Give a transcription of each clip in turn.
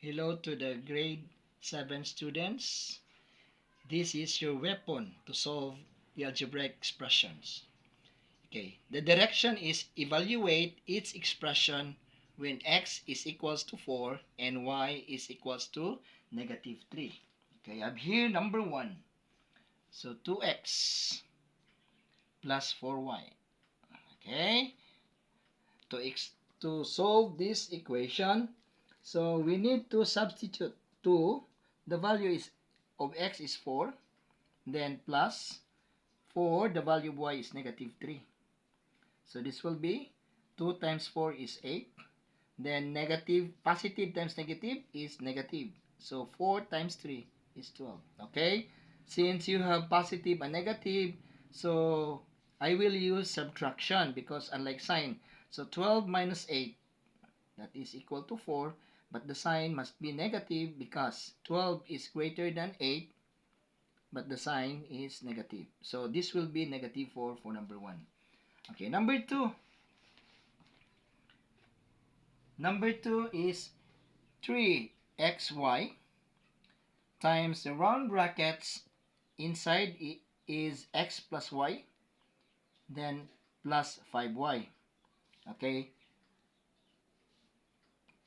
Hello to the grade 7 students. This is your weapon to solve the algebraic expressions. Okay, the direction is evaluate each expression when x is equals to 4 and y is equals to negative 3. Okay, I have here number 1. So 2x plus 4y. Okay, to solve this equation, so we need to substitute 2. The value is of x is 4, then plus 4, the value of y is negative 3. So this will be 2 times 4 is 8. Then positive times negative is negative. So 4 times 3 is 12. Okay? Since you have positive and negative, so I will use subtraction because unlike sign. So 12 minus 8, that is equal to 4. But the sign must be negative because 12 is greater than 8. But the sign is negative. So this will be negative 4 for number 1. Okay, number 2. Number 2 is 3xy times the round brackets inside is x plus y, then plus 5y. Okay.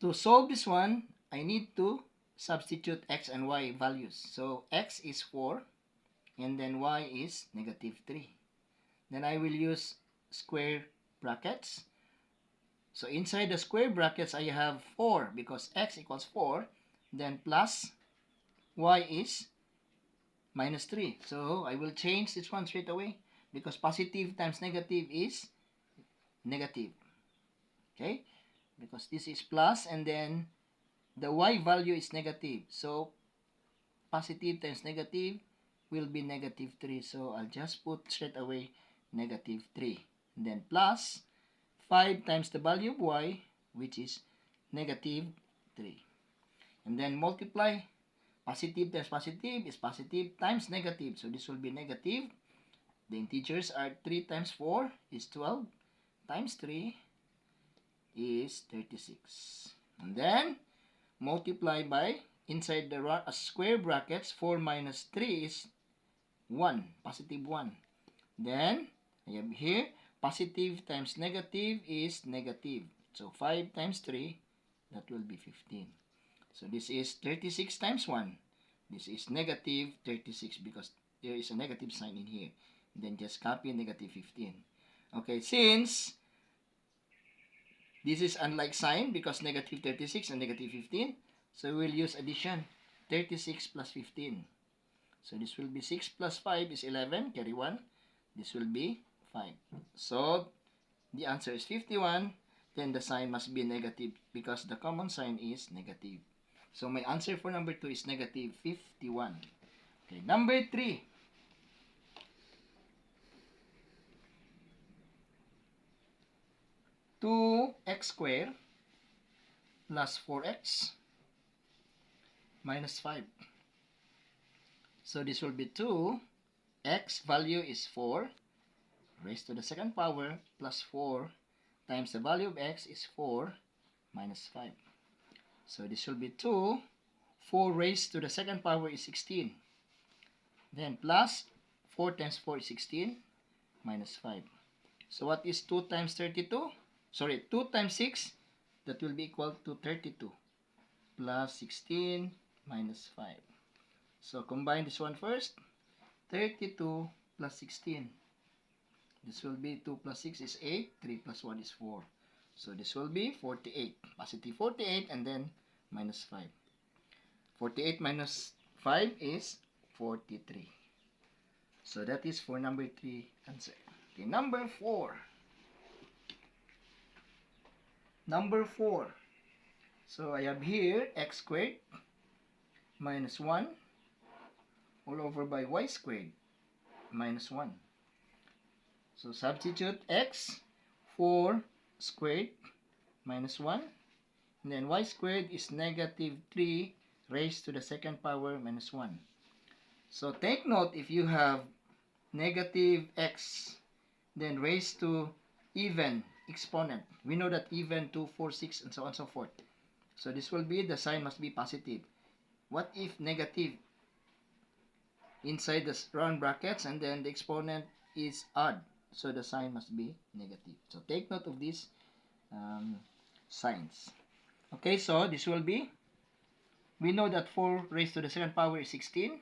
To solve this one, I need to substitute x and y values. So x is 4 and then y is negative 3. Then I will use square brackets. So inside the square brackets, I have 4 because x equals 4. Then plus y is minus 3. So I will change this one straight away because positive times negative is negative. Okay? Because this is plus and then the y value is negative. So positive times negative will be negative 3. So I'll just put straight away negative 3. And then plus 5 times the value of y, which is negative 3. And then multiply. Positive times positive is positive times negative. So this will be negative. The integers are 3 times 4 is 12 times 3 is 36. And then multiply by inside the square brackets 4 minus 3 is 1, positive 1. Then I have here positive times negative is negative. So 5 times 3, that will be 15. So this is 36 times 1. This is negative 36 because there is a negative sign in here. Then just copy negative 15. Okay, since this is unlike sign because negative 36 and negative 15, so we will use addition. 36 plus 15. So this will be 6 plus 5 is 11, carry 1. This will be 5. So the answer is 51. Then the sign must be negative because the common sign is negative. So my answer for number 2 is negative 51. Okay, number 3. Two x squared plus 4x minus 5. So this will be 2. X value is 4 raised to the second power plus 4 times the value of x is 4 minus 5. So this will be 2. 4 raised to the second power is 16. Then plus 4 times 4 is 16 minus 5. So what is 2 times 32? Sorry, 2 times 6, that will be equal to 32 plus 16 minus 5. So combine this one first. 32 plus 16. This will be 2 plus 6 is 8. 3 plus 1 is 4. So this will be 48. Positive 48 and then minus 5. 48 minus 5 is 43. So that is for number 3 answer. Okay, number 4. Number 4. So I have here x squared minus 1 all over by y squared minus 1. So substitute x, 4 squared minus 1. And then y squared is negative 3 raised to the second power minus 1. So take note, if you have negative x, then raised to even exponent. We know that even 2, 4, 6, and so on and so forth. So this will be, the sign must be positive. What if negative inside the round brackets and then the exponent is odd? So the sign must be negative. So take note of these signs. Okay, so this will be, we know that 4 raised to the second power is 16,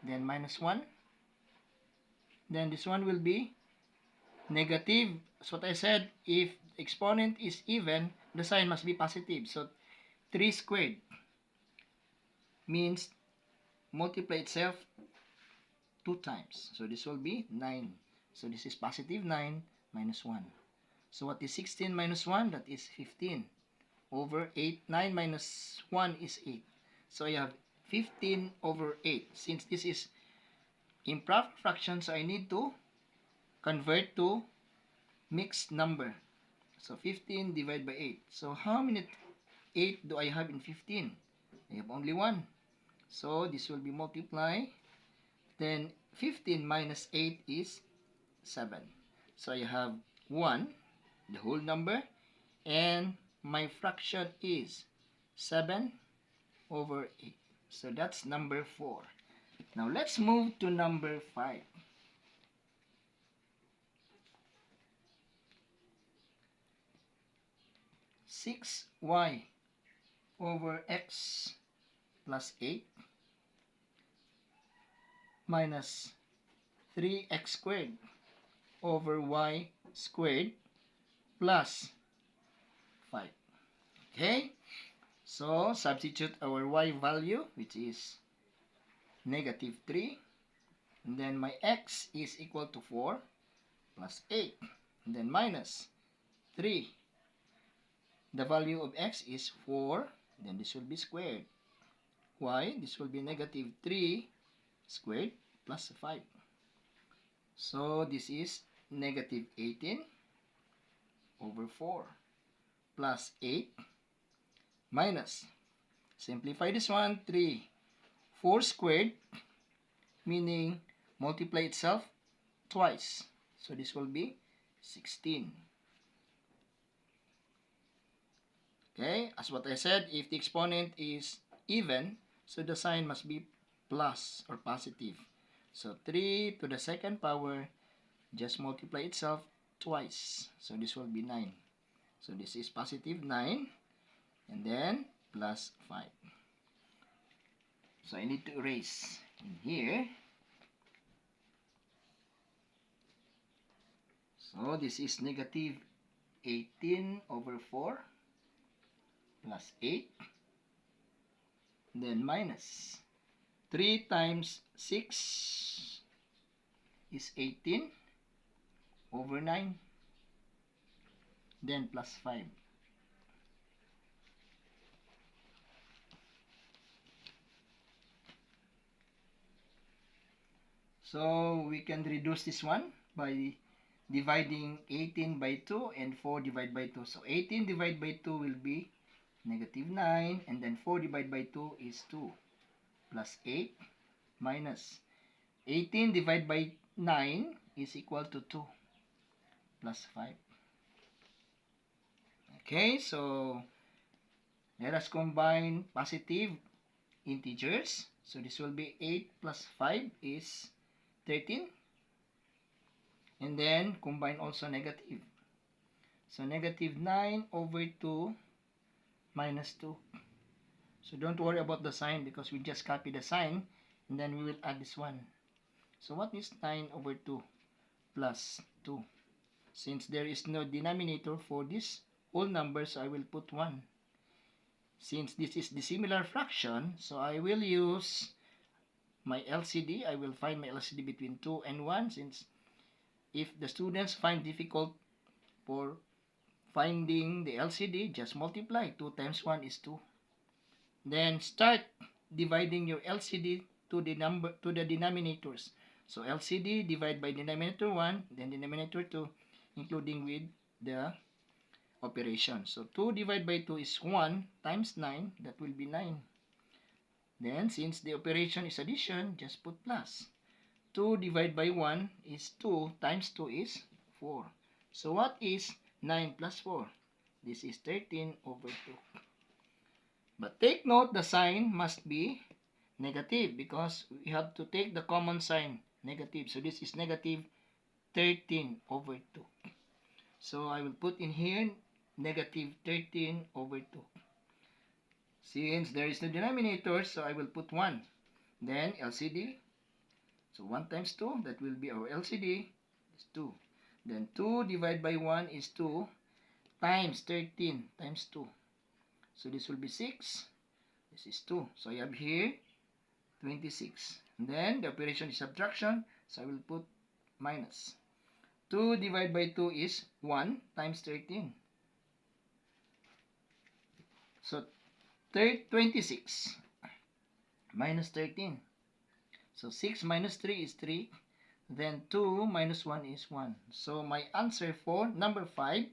then minus 1. Then this one will be negative. That's what I said. If exponent is even, the sign must be positive. So 3 squared means multiply itself 2 times. So this will be 9. So this is positive 9 minus 1. So what is 16 minus 1? That is 15 over 8. 9 minus 1 is 8. So I have 15 over 8. Since this is improper fraction, so I need to convert to mixed number. So 15 divided by 8. So how many 8 do I have in 15? I have only 1. So this will be multiply. Then 15 minus 8 is 7. So I have 1, the whole number, and my fraction is 7 over 8. So that's number 4. Now let's move to number 5. 6y over x plus 8 minus 3x squared over y squared plus 5. Okay, so substitute our y value, which is negative 3, and then my x is equal to 4 plus 8, and then minus 3. The value of x is 4, then this will be squared. Y, this will be negative 3 squared plus 5. So this is negative 18 over 4 plus 8 minus, simplify this one, 3. 4 squared, meaning multiply itself twice. So this will be 16. Okay, as what I said, if the exponent is even, so the sign must be plus or positive. So 3 to the second power, just multiply itself twice. So this will be 9. So this is positive 9, and then plus 5. So I need to erase in here. So this is negative 18 over 4 plus 8, then minus 3 times 6 is 18 over 9, then plus 5. So we can reduce this one by dividing 18 by 2 and 4 divided by 2. So 18 divided by 2 will be negative 9, and then 4 divided by 2 is 2 plus 8 minus 18 divided by 9 is equal to 2 plus 5. Okay, so let us combine positive integers. So this will be 8 plus 5 is 13. And then combine also negative. So negative 9 over 2 minus 2. So don't worry about the sign because we just copy the sign and then we will add this one. So what is 9 over 2 plus 2? Since there is no denominator for this whole number, so I will put 1. Since this is the similar fraction, so I will use my LCD. I will find my LCD between 2 and 1, since if the students find difficult for finding the LCD, just multiply. 2 times 1 is 2. Then start dividing your LCD to the denominators. So LCD divide by denominator 1, then denominator 2, including with the operation. So 2 divided by 2 is 1 times 9, that will be 9. Then since the operation is addition, just put plus. 2 divided by 1 is 2 times 2 is 4. So what is 9 plus 4? This is 13 over 2. But take note, the sign must be negative because we have to take the common sign, negative. So this is negative 13 over 2. So I will put in here negative 13 over 2. Since there is no denominator, so I will put 1. Then LCD. So 1 times 2, that will be our LCD, is 2. Then 2 divided by 1 is 2 times 13 times 2. So this will be 6. This is 2. So I have here 26. And then the operation is subtraction. So I will put minus. 2 divided by 2 is 1 times 13. So 26 minus 13. So 6 minus 3 is 3. Then 2 minus 1 is 1. So my answer for number 5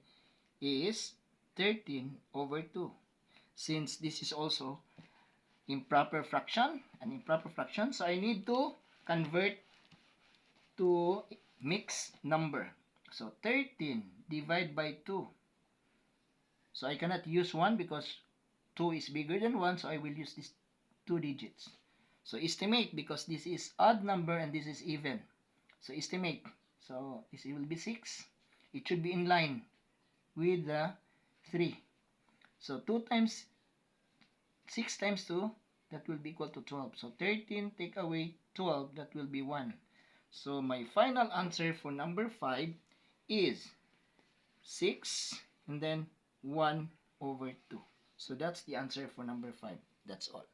is 13 over 2. Since this is also improper fraction, an improper fraction, so I need to convert to mixed number. So 13 divided by 2. So I cannot use 1 because 2 is bigger than 1, so I will use these 2 digits. So estimate, because this is odd number and this is even. So estimate. So this will be 6. It should be in line with the 3. So 2 times 6 times 2, that will be equal to 12. So 13 take away 12, that will be 1. So my final answer for number 5 is 6 and then 1 over 2. So that's the answer for number 5. That's all.